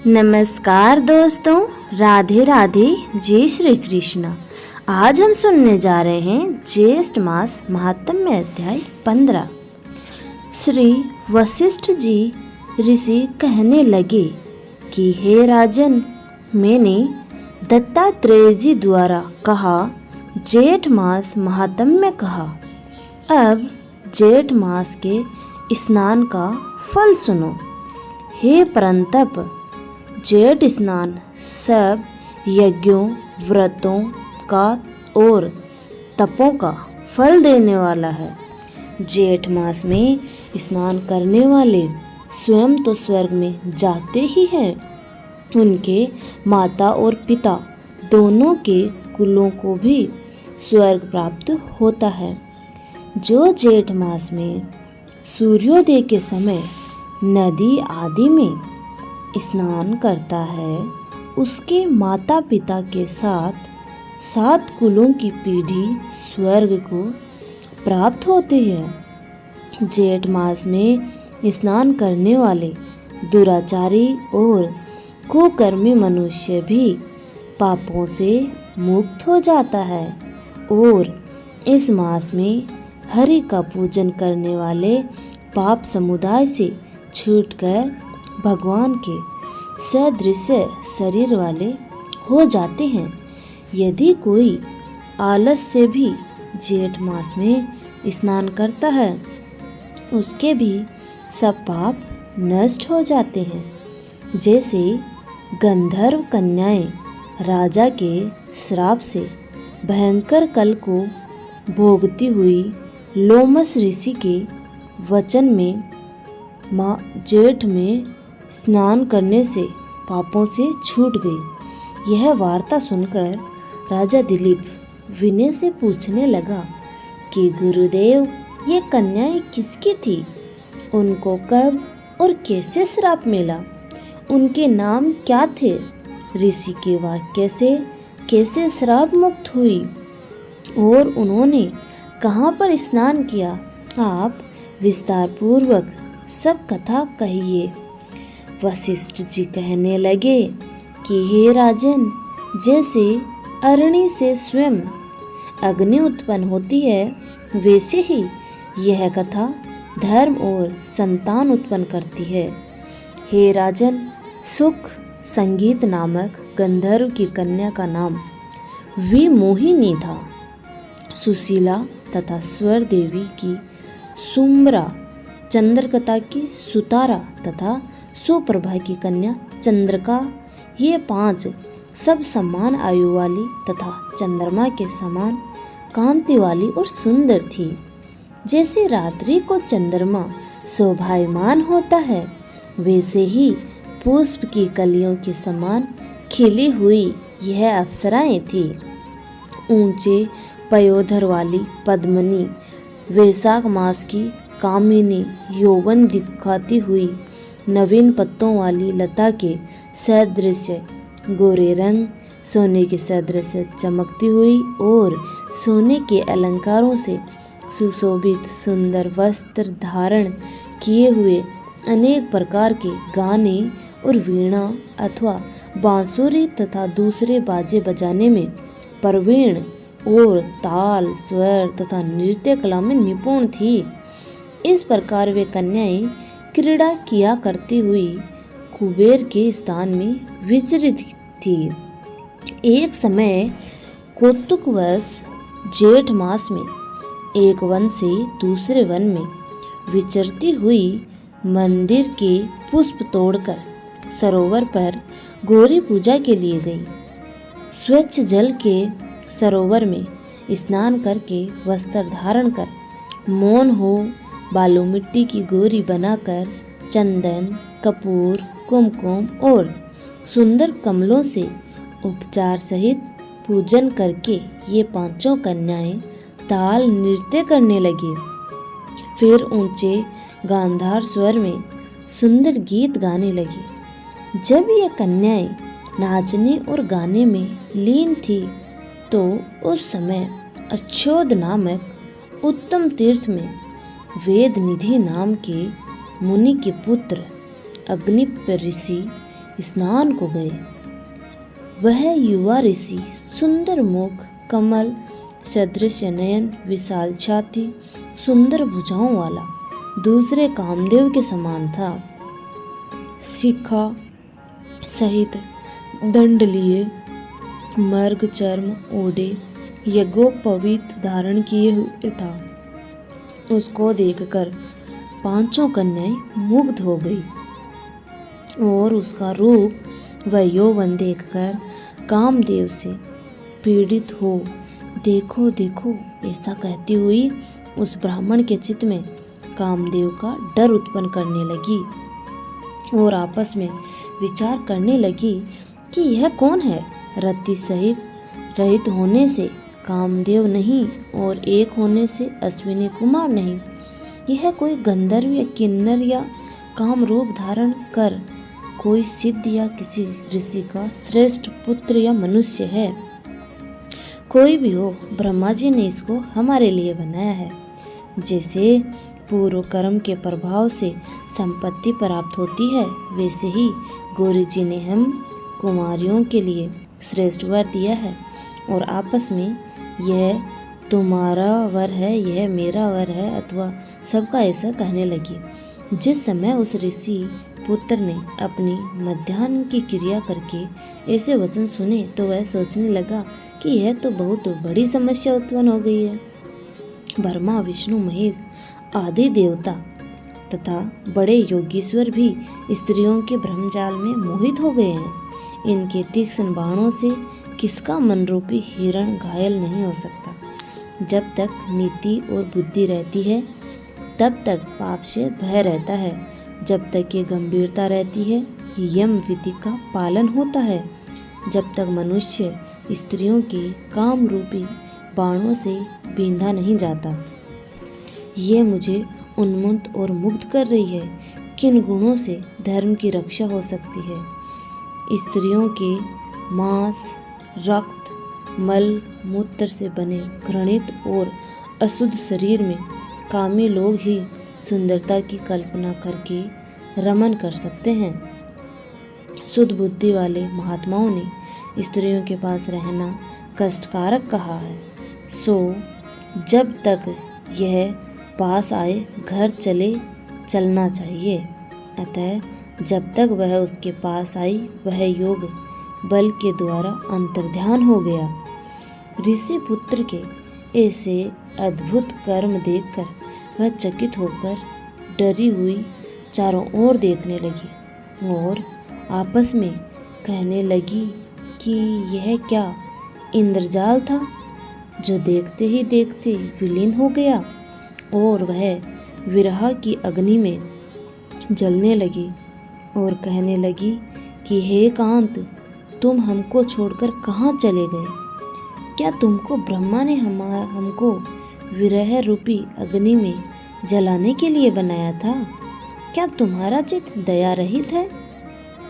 नमस्कार दोस्तों, राधे राधे, जय श्री कृष्ण। आज हम सुनने जा रहे हैं ज्येष्ठ मास महात्म्य अध्याय 15। श्री वशिष्ठ जी ऋषि कहने लगे कि हे राजन, मैंने दत्तात्रेय जी द्वारा कहा जेठ मास महात्म्य कहा। अब जेठ मास के स्नान का फल सुनो। हे परंतप, जेठ स्नान सब यज्ञों, व्रतों का और तपों का फल देने वाला है। जेठ मास में स्नान करने वाले स्वयं तो स्वर्ग में जाते ही हैं, उनके माता और पिता दोनों के कुलों को भी स्वर्ग प्राप्त होता है। जो जेठ मास में सूर्योदय के समय नदी आदि में स्नान करता है, उसके माता पिता के साथ 7 कुलों की पीढ़ी स्वर्ग को प्राप्त होती है। जेठ मास में स्नान करने वाले दुराचारी और कुकर्मी मनुष्य भी पापों से मुक्त हो जाता है और इस मास में हरि का पूजन करने वाले पाप समुदाय से छूटकर भगवान के सदृश शरीर वाले हो जाते हैं। यदि कोई आलस से भी जेठ मास में स्नान करता है, उसके भी सब पाप नष्ट हो जाते हैं। जैसे गंधर्व कन्याएं राजा के श्राप से भयंकर कल को भोगती हुई लोमस ऋषि के वचन में जेठ में स्नान करने से पापों से छूट गई। यह वार्ता सुनकर राजा दिलीप विनय से पूछने लगा कि गुरुदेव, ये कन्याएं किसकी थी? उनको कब और कैसे श्राप मिला? उनके नाम क्या थे? ऋषि के वाक्य से कैसे श्राप मुक्त हुई और उन्होंने कहाँ पर स्नान किया? आप विस्तार पूर्वक सब कथा कहिए। वशिष्ठ जी कहने लगे कि हे राजन, जैसे अरणि से स्वयं अग्नि उत्पन्न होती है, वैसे ही यह कथा धर्म और संतान उत्पन्न करती है। हे राजन, सुख संगीत नामक गंधर्व की कन्या का नाम विमोहिनी था। सुशीला तथा स्वर देवी की सुम्बरा, चंद्रकथा की सुतारा तथा सुप्रभा की कन्या चंद्रका, ये 5 सब समान आयु वाली तथा चंद्रमा के समान कांति वाली और सुंदर थी। जैसे रात्रि को चंद्रमा शोभायमान होता है, वैसे ही पुष्प की कलियों के समान खिली हुई यह अप्सराएं थी। ऊंचे पयोधर वाली पद्मनी, वैशाख मास की कामिनी, यौवन दिखाती हुई नवीन पत्तों वाली लता के सदृश गोरे रंग, सोने के सदृश चमकती हुई और सोने के अलंकारों से सुशोभित सुंदर वस्त्र धारण किए हुए, अनेक प्रकार के गाने और वीणा अथवा बांसुरी तथा दूसरे बाजे बजाने में प्रवीण और ताल, स्वर तथा नृत्य कला में निपुण थी। इस प्रकार वे कन्याएं क्रीड़ा किया करती हुई कुबेर के स्थान में विचरित थी। एक समय कौतुकवश जेठ मास में एक वन से दूसरे वन में विचरती हुई मंदिर के पुष्प तोड़कर सरोवर पर गौरी पूजा के लिए गई। स्वच्छ जल के सरोवर में स्नान करके वस्त्र धारण कर, मौन हो बालू मिट्टी की गौरी बनाकर चंदन, कपूर, कुमकुम और सुंदर कमलों से उपचार सहित पूजन करके ये 5 कन्याएं ताल नृत्य करने लगी। फिर ऊंचे गांधार स्वर में सुंदर गीत गाने लगी। जब ये कन्याएं नाचने और गाने में लीन थी, तो उस समय अच्छोद नामक उत्तम तीर्थ में वेद निधि नाम के मुनि के पुत्र अग्निप्य ऋषि स्नान को गए। वह युवा ऋषि सुंदर मुख, कमल सदृश नयन, विशाल छाती, सुंदर भुजाओं वाला दूसरे कामदेव के समान था। शिखा सहित दंड लिए, मर्ग चर्म ओढ़े, यज्ञोपवीत धारण किए हुए था। उसको देखकर पांचों कन्याएं मुग्ध हो गई और उसका रूप व यौवन देखकर कामदेव से पीड़ित हो देखो देखो ऐसा कहती हुई उस ब्राह्मण के चित्त में कामदेव का डर उत्पन्न करने लगी और आपस में विचार करने लगी कि यह कौन है। रति सहित रहित होने से कामदेव नहीं और एक होने से अश्विनी कुमार नहीं, यह कोई गंधर्व या किन्नर या काम रूप धारण कर कोई सिद्ध या किसी ऋषि का श्रेष्ठ पुत्र या मनुष्य है। कोई भी हो, ब्रह्मा जी ने इसको हमारे लिए बनाया है। जैसे पूर्व कर्म के प्रभाव से संपत्ति प्राप्त होती है, वैसे ही गौरी जी ने हम कुमारियों के लिए श्रेष्ठ वर दिया है और आपस में यह तुम्हारा वर है, यह मेरा वर है अथवा सबका ऐसा कहने लगी। जिस समय उस ऋषि पुत्र ने अपनी मध्याह्न की क्रिया करके ऐसे वचन सुने तो वह सोचने लगा कि यह तो बहुत बड़ी समस्या उत्पन्न हो गई है। ब्रह्मा, विष्णु, महेश आदि देवता तथा बड़े योगीश्वर भी स्त्रियों के ब्रह्मजाल में मोहित हो गए हैं। इनके तीक्ष्ण बाणों से किसका मन रूपी हिरण घायल नहीं हो सकता। जब तक नीति और बुद्धि रहती है तब तक पाप से भय रहता है। जब तक ये गंभीरता रहती है यम विधि का पालन होता है। जब तक मनुष्य स्त्रियों के काम रूपी बाणों से बींधा नहीं जाता। ये मुझे उन्मुक्त और मुग्ध कर रही है। किन गुणों से धर्म की रक्षा हो सकती है। स्त्रियों के मांस, रक्त, मल मूत्र से बने घृणित और अशुद्ध शरीर में कामी लोग ही सुंदरता की कल्पना करके रमन कर सकते हैं। शुद्ध बुद्धि वाले महात्माओं ने स्त्रियों के पास रहना कष्टकारक कहा है। सो जब तक यह पास आए घर चलना चाहिए। अतः जब तक वह उसके पास आई वह योग बल के द्वारा अंतर्ध्यान हो गया। ऋषि पुत्र के ऐसे अद्भुत कर्म देखकर वह चकित होकर डरी हुई चारों ओर देखने लगी और आपस में कहने लगी कि यह क्या इंद्रजाल था जो देखते ही देखते विलीन हो गया। और वह विरह की अग्नि में जलने लगी और कहने लगी कि हे कांत, तुम हमको छोड़कर कहाँ चले गए। क्या तुमको ब्रह्मा ने हमको विरह रूपी अग्नि में जलाने के लिए बनाया था। क्या तुम्हारा चित्त दया रहित है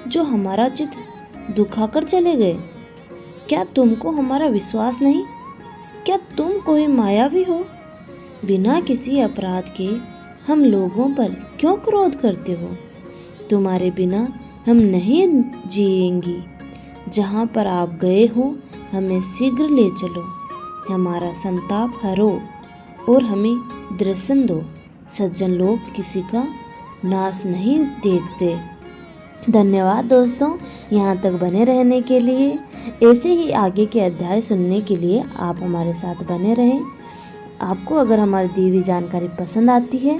जो हमारा चित्त दुखाकर चले गए। क्या तुमको हमारा विश्वास नहीं। क्या तुम कोई मायावी हो। बिना किसी अपराध के हम लोगों पर क्यों क्रोध करते हो। तुम्हारे बिना हम नहीं जिएंगी। जहाँ पर आप गए हो हमें शीघ्र ले चलो। हमारा संताप हरो और हमें दर्शन दो। सज्जन लोग किसी का नाश नहीं देखते। धन्यवाद दोस्तों, यहाँ तक बने रहने के लिए। ऐसे ही आगे के अध्याय सुनने के लिए आप हमारे साथ बने रहें। आपको अगर हमारी दी हुई जानकारी पसंद आती है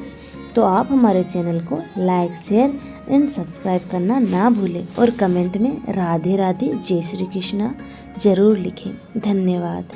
तो आप हमारे चैनल को लाइक, शेयर एंड सब्सक्राइब करना ना भूलें और कमेंट में राधे राधे जय श्री कृष्णा जरूर लिखें। धन्यवाद।